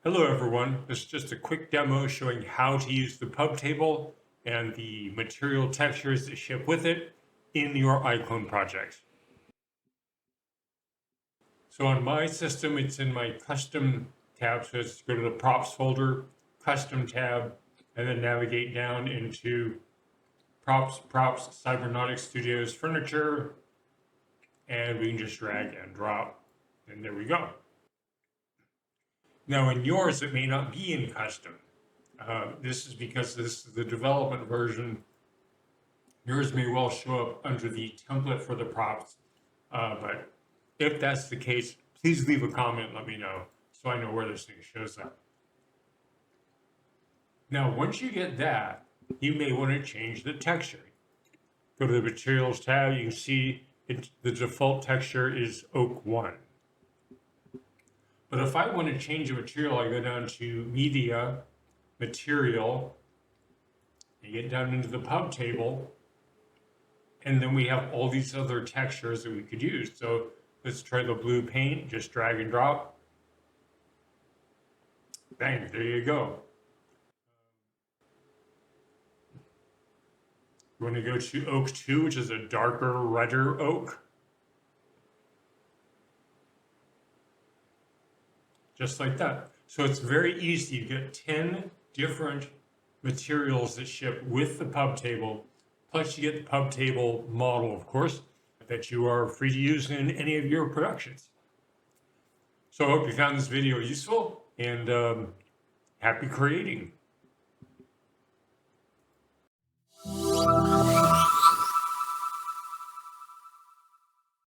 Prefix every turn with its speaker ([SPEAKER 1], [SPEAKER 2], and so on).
[SPEAKER 1] Hello everyone, this is just a quick demo showing how to use the pub table and the material textures that ship with it in your iClone project. So on my system, it's in my custom tab, so it's go to the props folder, custom tab, and then navigate down into props, Cybernautics Studios furniture, and we can just drag and drop, and there we go. Now in yours, it may not be in custom. This is because this is the development version. Yours may well show up under the template for the props, but if that's the case, please leave a comment, let me know, so I know where this thing shows up. Now, once you get that, you may want to change the texture. Go to the Materials tab, you can see the default texture is Oak 1. But if I want to change the material, I go down to Media, Material, and get down into the pub table, and then we have all these other textures that we could use. So let's try the blue paint, just drag and drop. Bang, there you go. You want to go to Oak 2, which is a darker, redder oak. Just like that. So it's very easy. You get 10 different materials that ship with the pub table, plus you get the pub table model, of course, that you are free to use in any of your productions. So I hope you found this video useful, and happy creating.